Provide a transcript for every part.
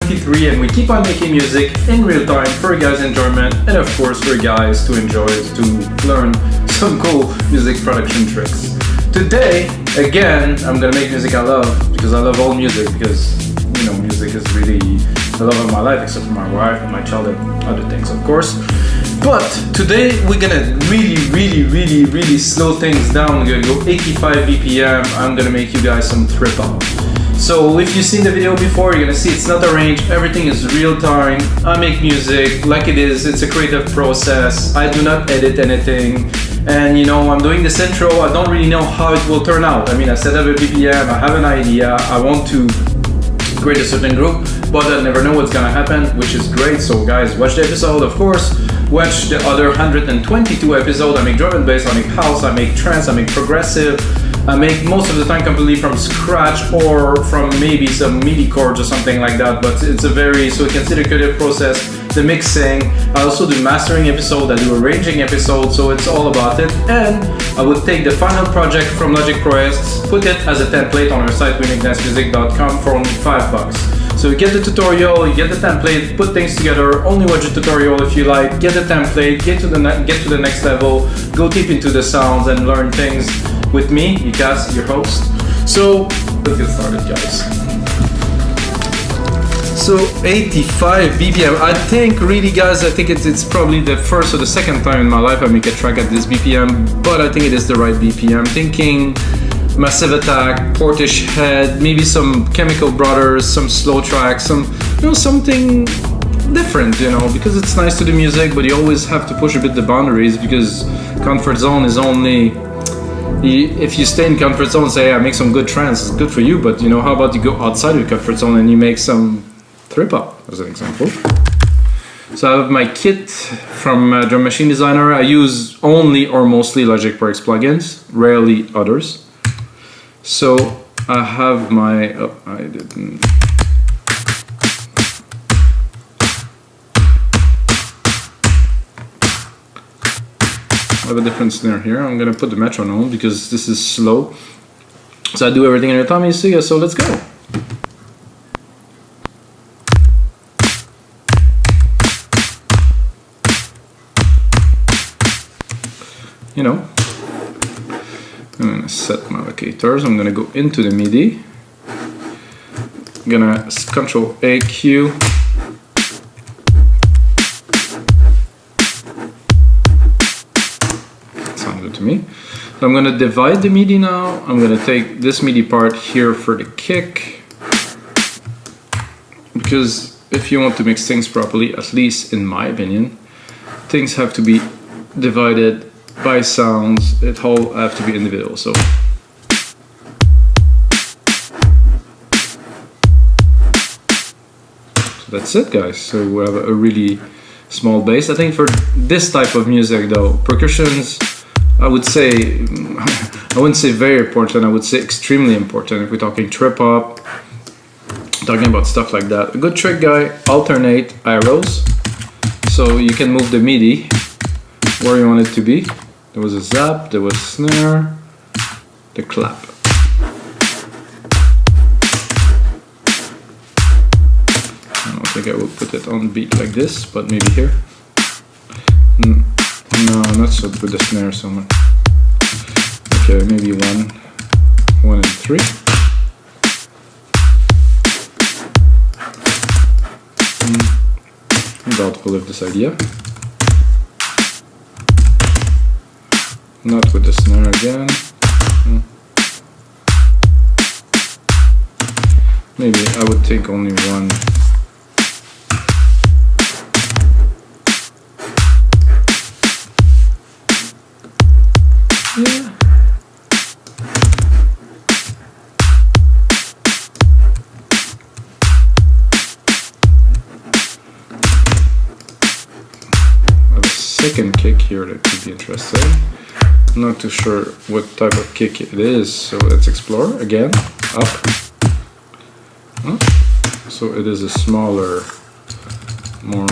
2023, and we keep on making music in real time for you guys' enjoyment, and of course for you guys to enjoy, to learn some cool music production tricks. Today, again, I'm gonna make music I love, because I love all music, because, you know, music is really the love of my life, except for my wife and my child and other things, of course. But today we're gonna really slow things down. We're gonna go 85 BPM. I'm gonna make you guys some triphop. So if you've seen the video before, you're gonna see it's not arranged, everything is real time. I make music like it is, it's a creative process. I do not edit anything. And you know, I'm doing this intro, I don't really know how it will turn out. I mean, I set up a BPM, I have an idea, I want to create a certain group, but I never know what's gonna happen, which is great. So guys, watch the episode, of course. Watch the other 122 episodes. I make drum and bass, I make house, I make trance, I make progressive. I make most of the time completely from scratch or from maybe some MIDI chords or something like that, but it's a very, so you can see the creative process, the mixing. I also do mastering episode, I do arranging episode, so it's all about it. And I would take the final project from Logic Pro X, put it as a template on our site, wemakedance.music.com for only $5. So you get the tutorial, you get the template, put things together, only watch the tutorial if you like, get the template, get to the next level, go deep into the sounds and learn things with me, Mikas, your host. So let's get started, guys. So 85 BPM, I think really guys, I think it's probably the first or the second time in my life I make a track at this BPM, but I think it is the right BPM. Thinking Massive Attack, Portish Head, maybe some Chemical Brothers, some slow tracks, some, you know, something different, you know, because it's nice to do music, but you always have to push a bit the boundaries, because comfort zone is only, if you stay in comfort zone and say, hey, I make some good trance, it's good for you, but you know, how about you go outside of your comfort zone and you make some triphop, as an example. So I have my kit from Drum Machine Designer. I use only or mostly Logic Pro X plugins, rarely others. So I have my, oh, I didn't. I have a different snare here. I'm gonna put the metronome because this is slow. So I do everything in your time, you see, so let's go. You know, I'm gonna set my locators. I'm gonna go into the MIDI. I'm gonna Control AQ. Sounds good to me. So I'm gonna divide the MIDI now. I'm gonna take this MIDI part here for the kick, because if you want to mix things properly, at least in my opinion, things have to be divided by sounds. It all have to be individual. So that's it, guys. So we have a really small bass. I think for this type of music though, percussions, I would say, I wouldn't say very important, I would say extremely important. If we're talking trip-hop, talking about stuff like that. A good trick, guy, alternate arrows. So you can move the MIDI where you want it to be. There was a zap, there was snare, the clap. I don't think I will put it on beat like this, but maybe here. No, not so with the snare so much. Okay, maybe one and three. I'm doubtful of this idea. Not with the snare again. Maybe I would take only one. Yeah. I have a second kick here that could be interesting. I'm not too sure what type of kick it is, so let's explore again. Up. So it is a smaller, more.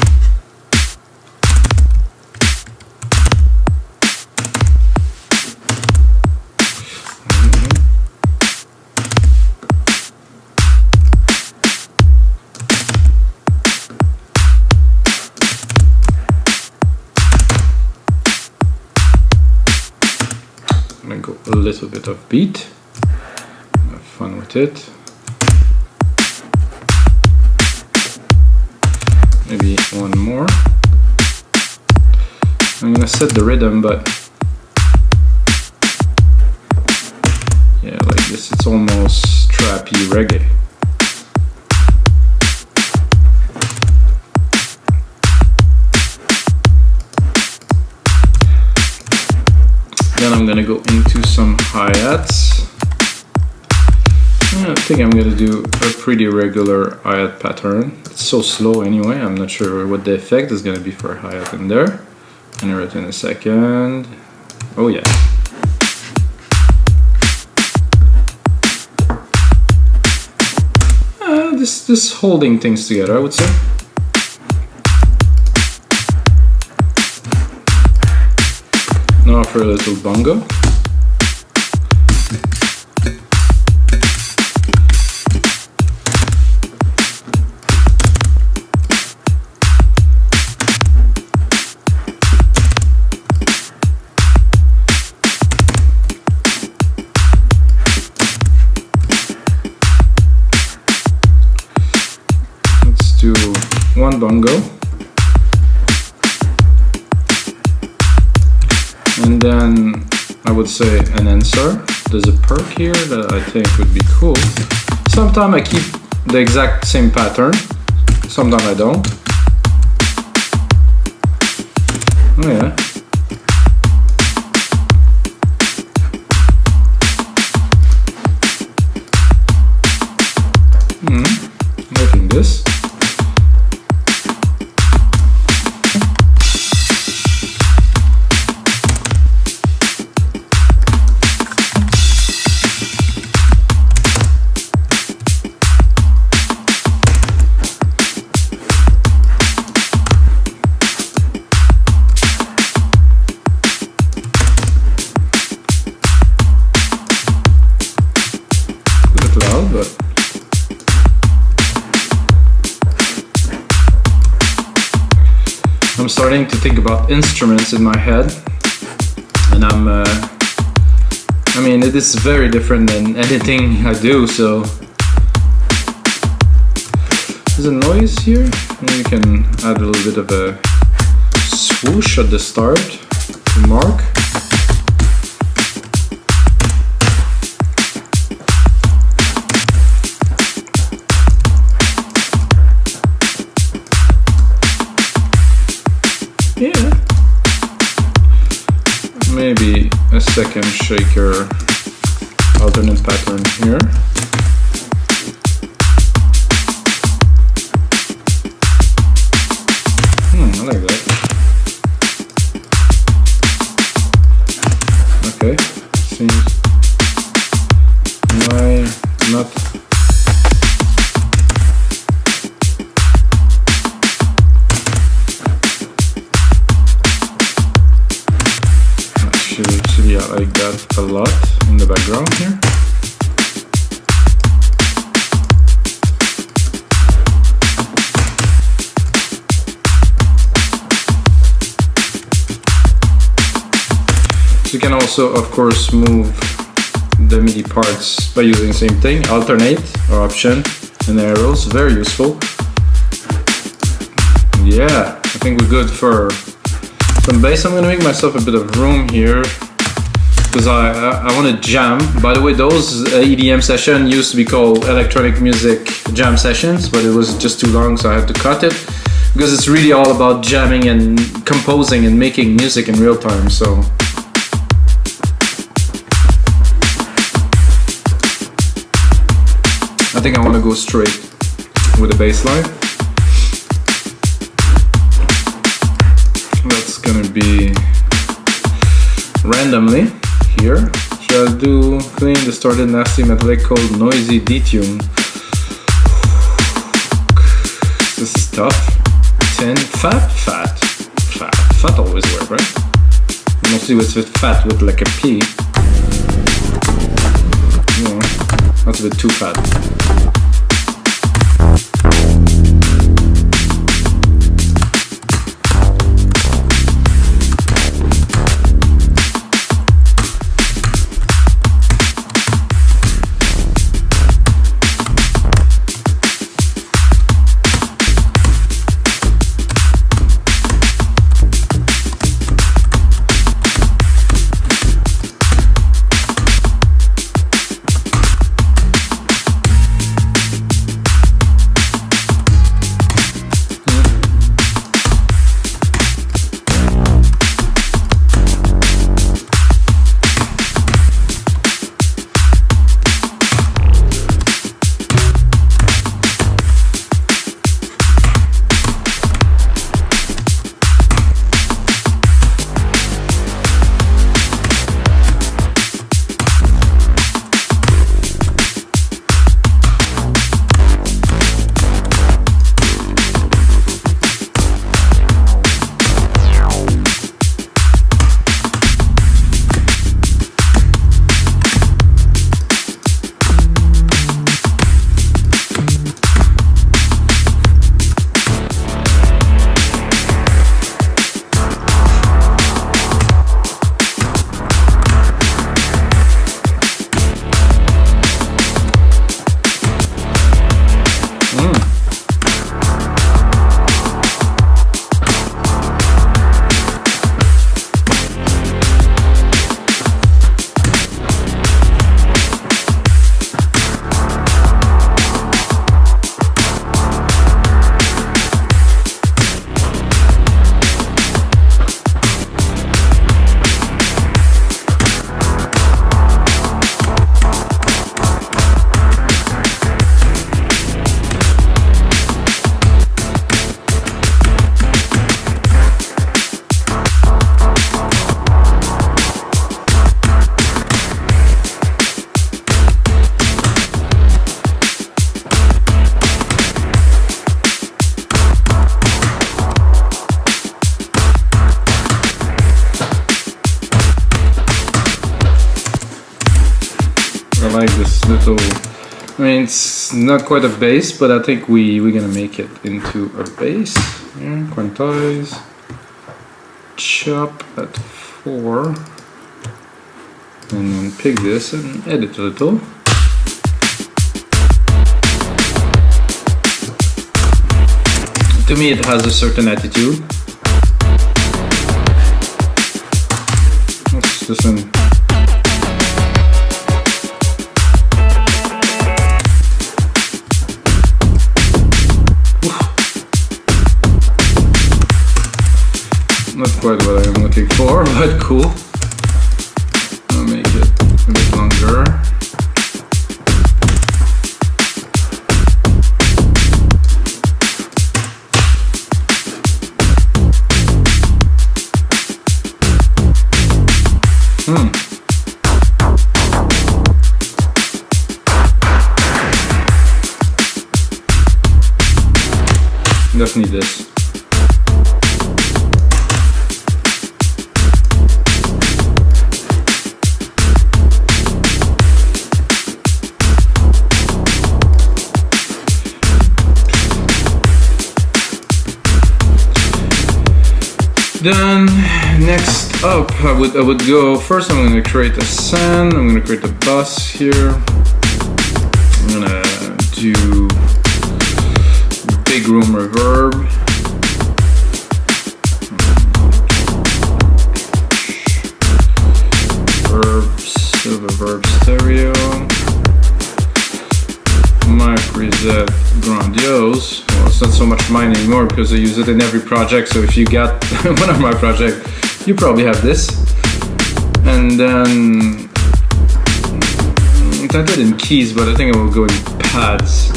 go a little bit of beat. Have fun with it. Maybe one more. I'm gonna set the rhythm, but yeah, like this, it's almost trappy reggae. Then I'm gonna go into some hi-hats. I think I'm gonna do a pretty regular hi-hat pattern. It's so slow anyway, I'm not sure what the effect is gonna be for a hi-hat in there. Enter it in a second. Oh yeah. This holding things together, I would say. Now for a little bongo. Do one bongo, and then I would say an answer. There's a perk here that I think would be cool. Sometimes I keep the exact same pattern, sometimes I don't. Oh yeah. Liking this. Loud, but I'm starting to think about instruments in my head, and I mean, it is very different than anything I do, so there's a noise here, and you can add a little bit of a swoosh at the start to mark. Yeah, maybe a second shaker alternate pattern here. I like that. Okay, seems why not. Actually, I like that a lot in the background here. So you can also, of course, move the MIDI parts by using the same thing, alternate or option and arrows, very useful. Yeah, I think we're good for some bass. I'm gonna make myself a bit of room here because I want to jam. By the way, those EDM sessions used to be called electronic music jam sessions, but it was just too long, so I had to cut it because it's really all about jamming and composing and making music in real time. So I think I want to go straight with the bass line. That's gonna be randomly here. Shall I do clean, distorted, nasty, metallic, cold, noisy, detune? This is tough. 10, fat always work, right? Mostly with fat with like a P. No, that's a bit too fat. I mean, it's not quite a bass, but I think we're gonna make it into a bass. Yeah, quantize, chop at 4, and then pick this and edit a little. To me, it has a certain attitude. Let's listen. Not quite what I'm looking for, but cool. I'll make it a bit longer. Definitely this. Then next up, I would go first. I'm going to create a send. I'm going to create a bus here. I'm going to do big room reverb. Silver verb stereo. Mic reset grandiose. Well, it's not so much mine anymore because I use it in every project. So if you got one of my projects, you probably have this. And then I did in keys, but I think I will go in pads.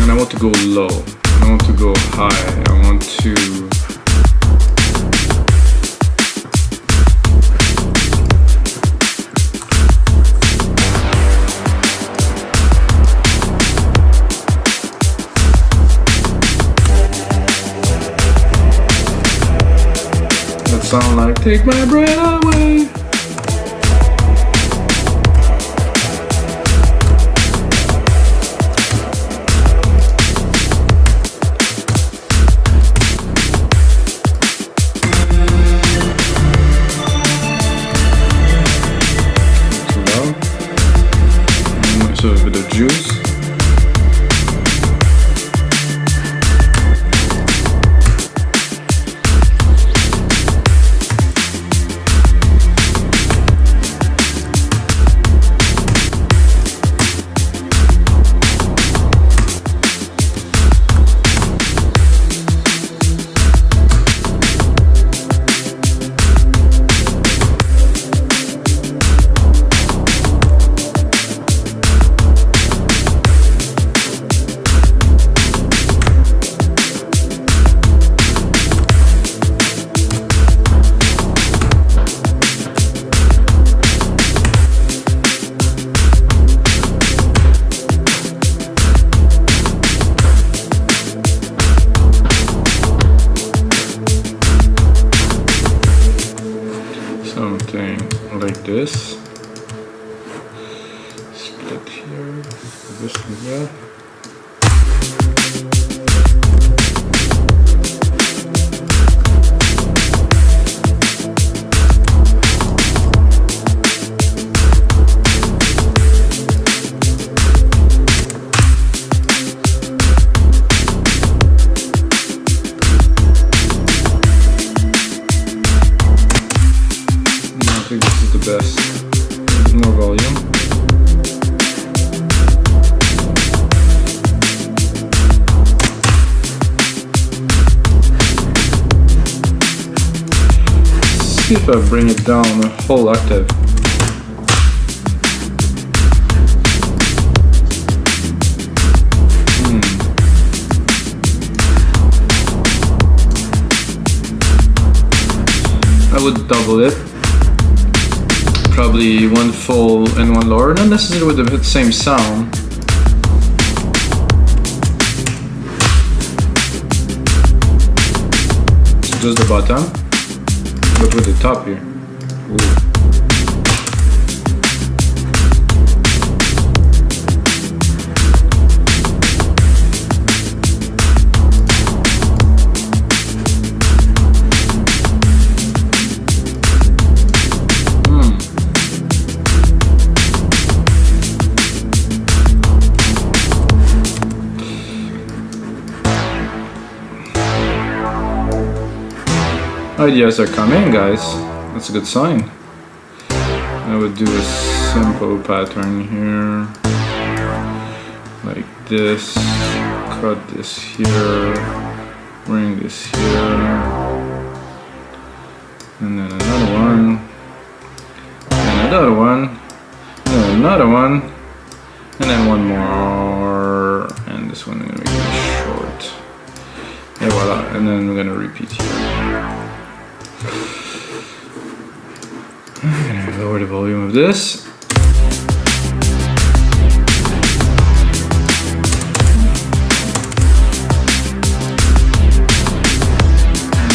And I want to go low. I don't want to go high. I want to sound like take my breath away. Too loud. So a bit of juice. Something like this. Split here, this and that. I think this is the best. More volume. Let's see if I bring it down a whole octave. I would double it. Probably one full and one lower, not necessarily with the same sound. Just the bottom. but with the top here. Ooh. Ideas are coming, guys. That's a good sign. I would do a simple pattern here, like this. Cut this here, bring this here, and then another one, and another one, and then another one, and then one more, and this one I'm gonna make it short. Yeah, voila, and then we're gonna repeat here. I'm gonna lower the volume of this.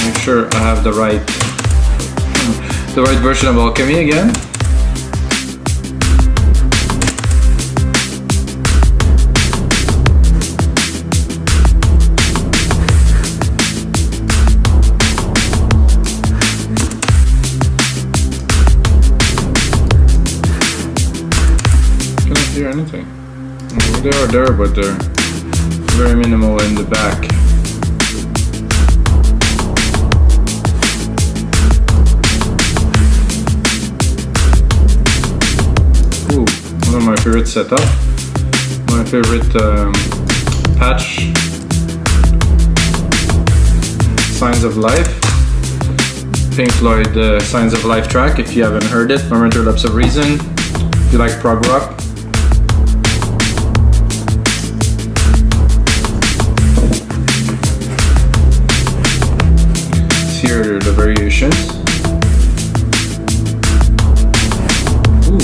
Make sure I have the right version of Alchemy again. Anything. They are there, but they're very minimal in the back. Ooh, one of my favorite setup. My favorite patch. Signs of Life. Pink Floyd Signs of Life track. If you haven't heard it, Momentary Lapse of Reason. If you like prog rock. Here are the variations. Ooh.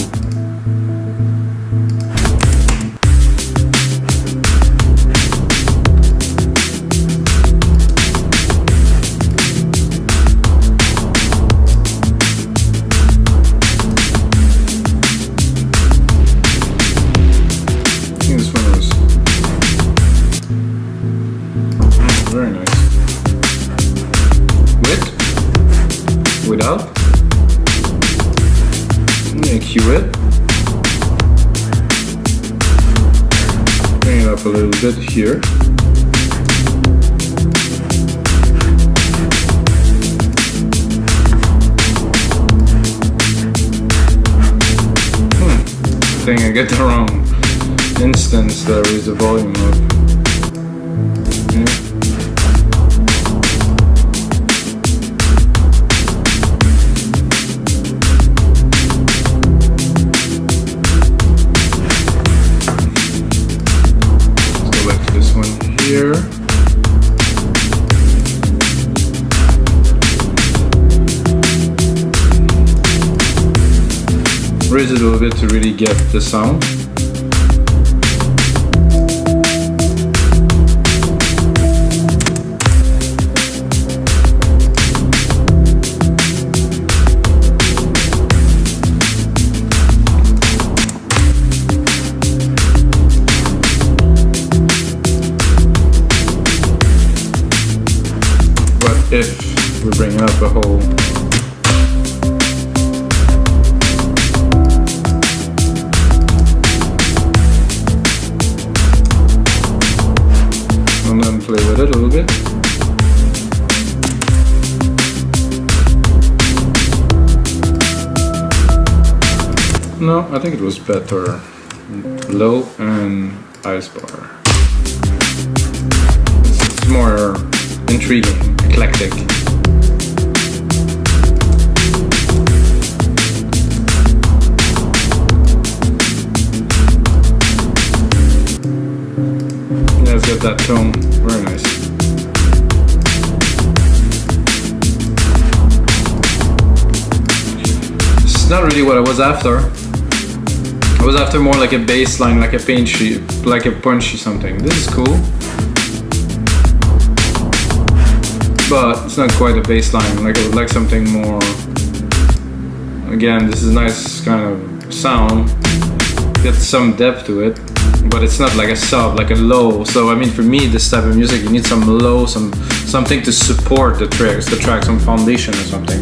I think this one was very nice. Without. I'm gonna cue it. Bring it up a little bit here. I think I get the wrong instance that I raise the volume of. Yeah. Here. Raise it a little bit to really get the sound. If we're bringing up a whole and then play with it a little bit. No, I think it was better low and ice bar. This is more intriguing, eclectic. Yeah, it's got that tone, very nice. This is not really what I was after. I was after more like a bass line, like a punchy something. This is cool. but it's not quite a bass line. Like I would like something more. Again, this is a nice kind of sound. Get some depth to it, but it's not like a sub, like a low. So I mean, for me, this type of music, you need some low, something to support the track, some foundation or something.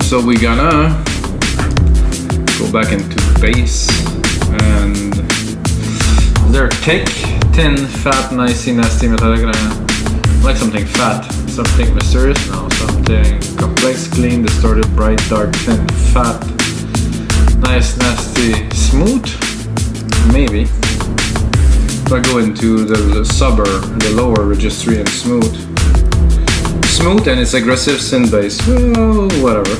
So we're gonna go back into bass, and is there a kick? Thin, fat, nicey, nasty, metallic. Like something fat, something mysterious. No, something complex, clean, distorted, bright, dark, thin, fat, nice, nasty, smooth. Maybe. If I go into the subber, the lower registry, and smooth, and it's aggressive synth bass. Well, whatever.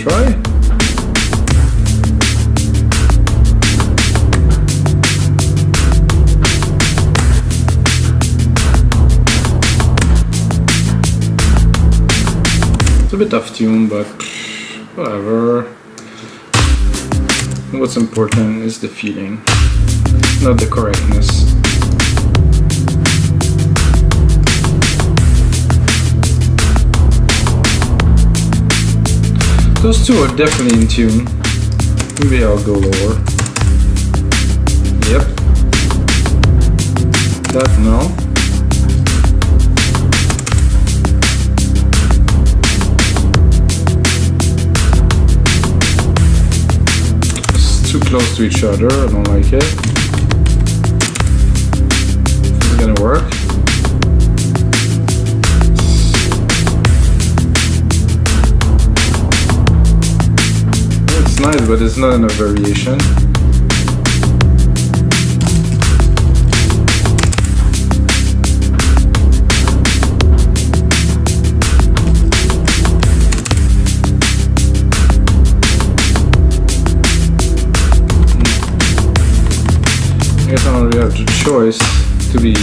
Try. It's a bit off tune, but whatever. What's important is the feeling, not the correctness. Those two are definitely in tune. Maybe I'll go lower. Yep. That no. It's too close to each other. I don't like it. This is gonna work. It's nice, but it's not in a variation. I guess I don't really have the choice to be.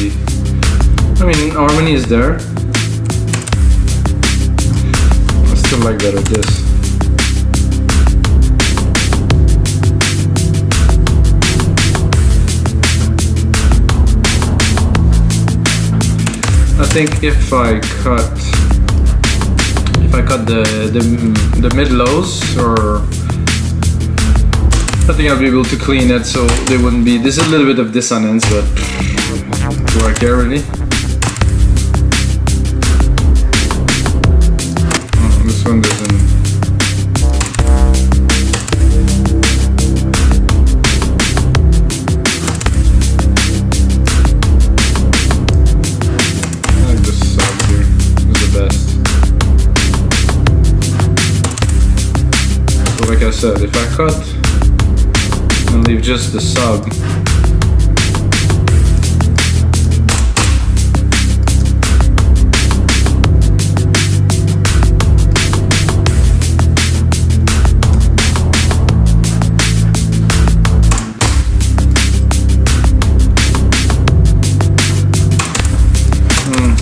I mean, harmony is there. I still like better this. I think if I cut the mid lows, or I think I'll be able to clean it so they wouldn't be. There's a little bit of dissonance, but do I care really? Oh, this one doesn't. Like I said, if I cut and leave just the sub,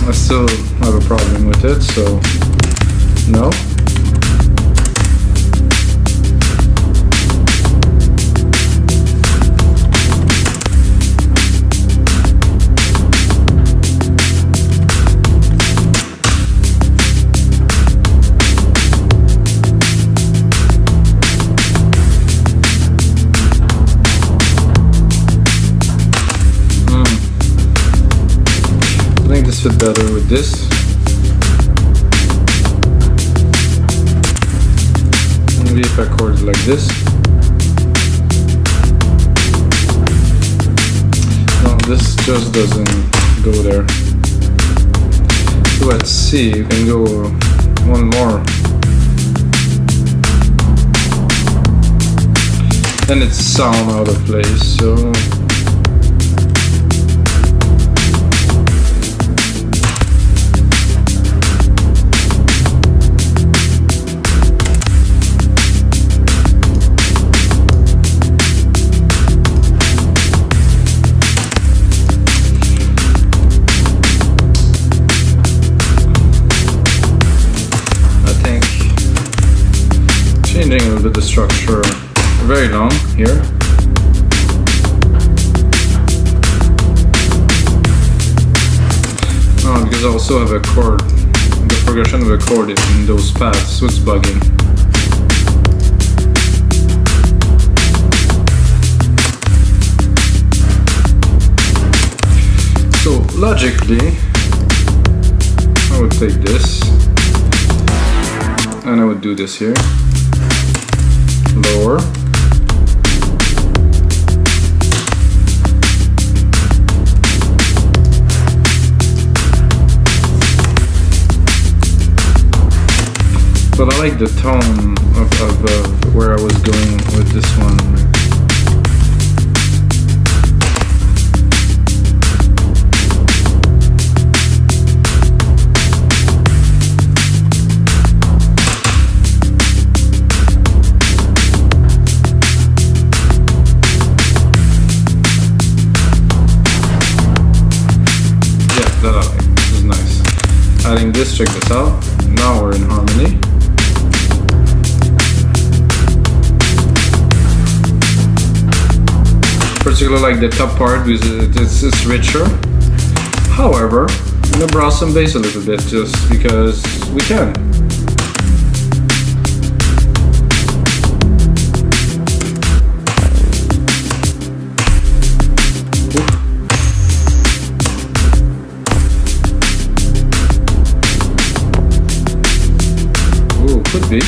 I still have a problem with it, so no. Fit better with this. Maybe if I chord like this. No, this just doesn't go there. So let's see, you can go one more. Then it's sound out of place, so changing a little bit the structure, very long here. Oh, because I also have a chord, the progression of a chord in those paths, so it's bugging. So logically, I would take this, and I would do this here. Lower. But I like the tone of where I was going with this one. Adding this, check this out. Now we're in harmony. Particularly like the top part because it's richer. However, I'm gonna browse some bass a little bit just because we can. Could be.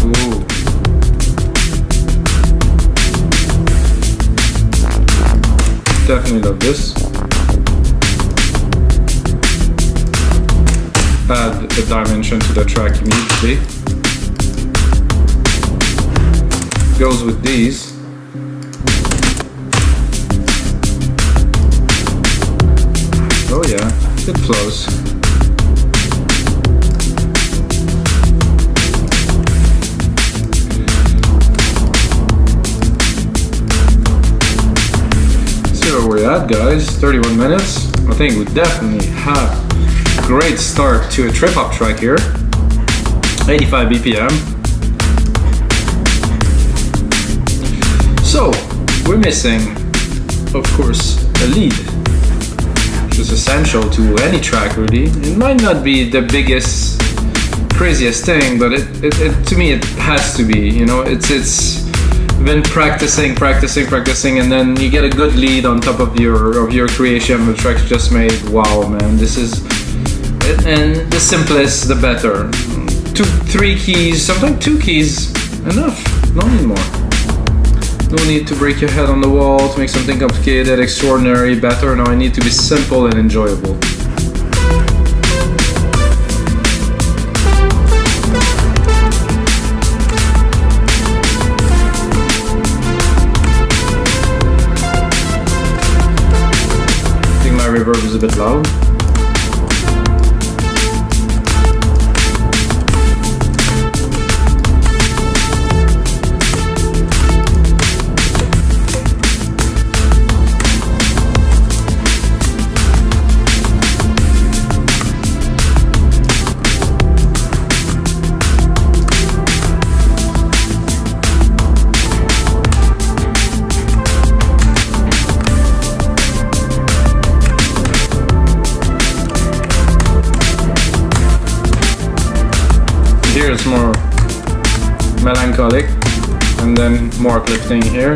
Ooh. Definitely love this. Add a dimension to the track immediately. Goes with these. Oh yeah, it flows. See where we're at, guys. 31 minutes. I think we definitely have a great start to a trip-hop track here. 85 BPM. So, we're missing, of course, a lead. Is essential to any track, really. It might not be the biggest, craziest thing, but it to me it has to be. You know, it's been practicing, and then you get a good lead on top of your creation. The track just made. Wow, man, this is it, and the simplest, the better. 2, 3 keys, sometimes 2 keys, enough. No need more. No need to break your head on the wall to make something complicated, extraordinary, better. No, I need to be simple and enjoyable. I think my reverb is a bit loud. is more melancholic, and then more uplifting here.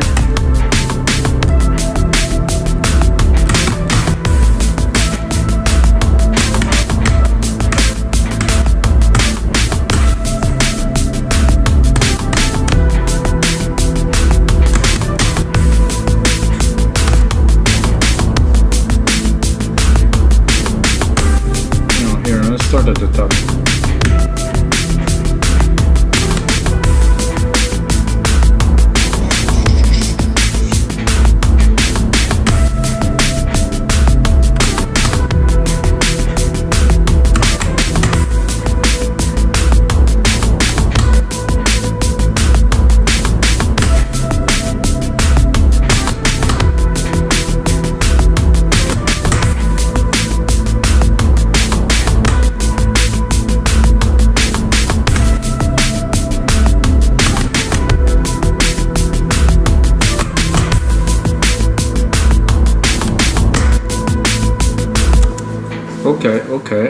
Start at the top.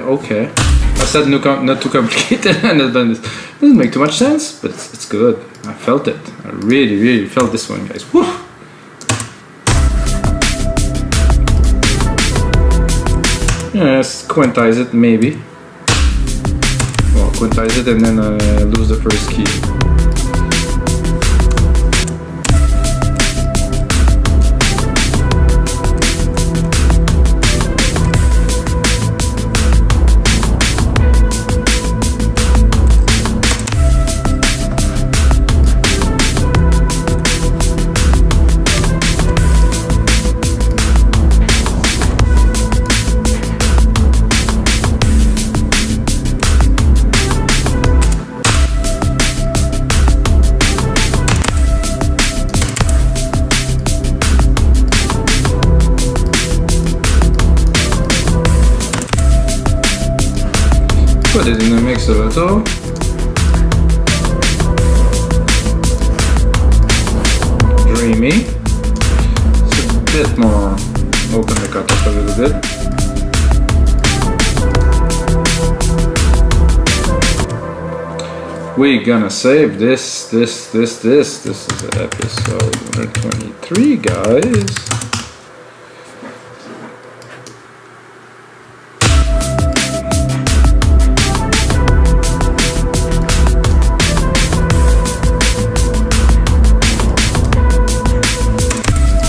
Okay. I said not too complicated, and then it doesn't make too much sense, but it's good. I felt it. I really felt this one, guys. Woo! Yeah, let's quantize it, maybe. Well, quantize it and then lose the first key. Put it in the mix a little. Dreamy. It's a bit more, open the cut up a little bit. We're gonna save this. This is episode 123, guys.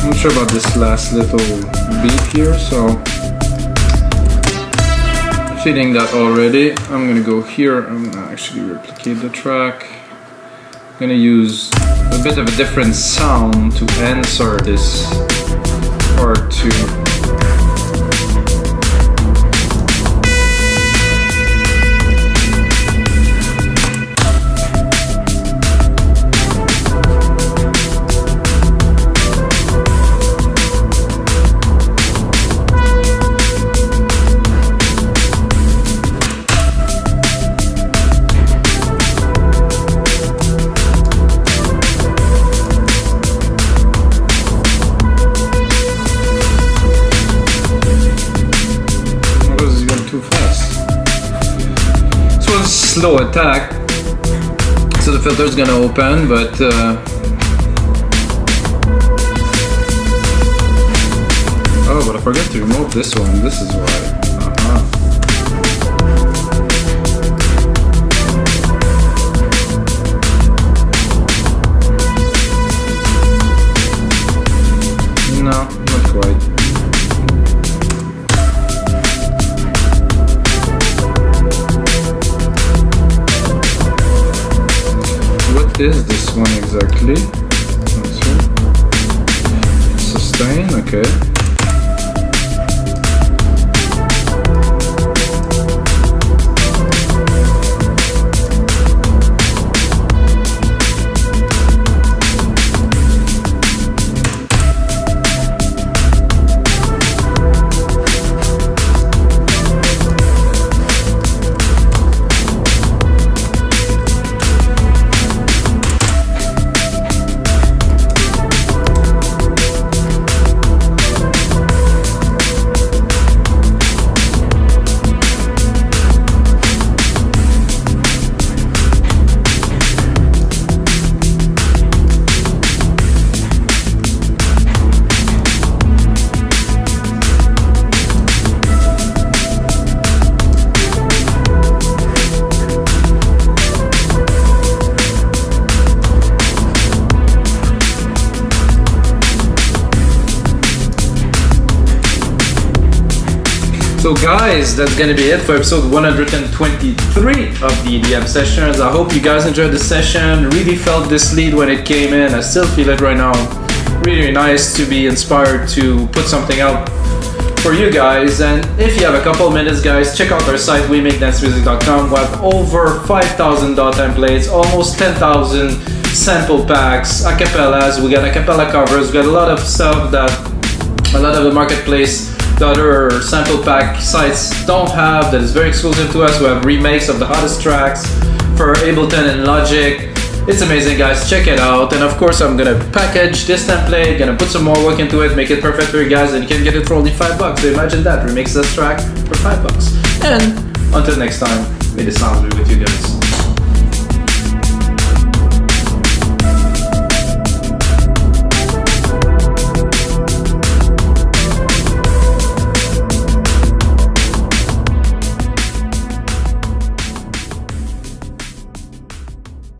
I'm not sure about this last little beat here, so feeling that already. I'm gonna go here. I'm gonna actually replicate the track. I'm gonna use a bit of a different sound to answer this part 2. Slow attack, so the filter is gonna open, but oh, but I forgot to remove this one. This is why. No, not quite. What is this one exactly? Sustain, okay. So guys, that's gonna be it for episode 123 of the EDM sessions. I hope you guys enjoyed the session. Really felt this lead when it came in. I still feel it right now. Really nice to be inspired to put something out for you guys. And if you have a couple minutes, guys, check out our site, wemakedancemusic.com. We have over 5,000 templates, almost 10,000 sample packs, acapellas. We got acapella covers. We got a lot of stuff that a lot of the marketplace, the other sample pack sites don't have, that is very exclusive to us. We have remakes of the hottest tracks for Ableton and Logic. It's amazing, guys, check it out. And of course, I'm gonna package this template, gonna put some more work into it, make it perfect for you guys, and you can get it for only $5. So imagine that, remix this track for $5. And until next time, may the sound be with you guys.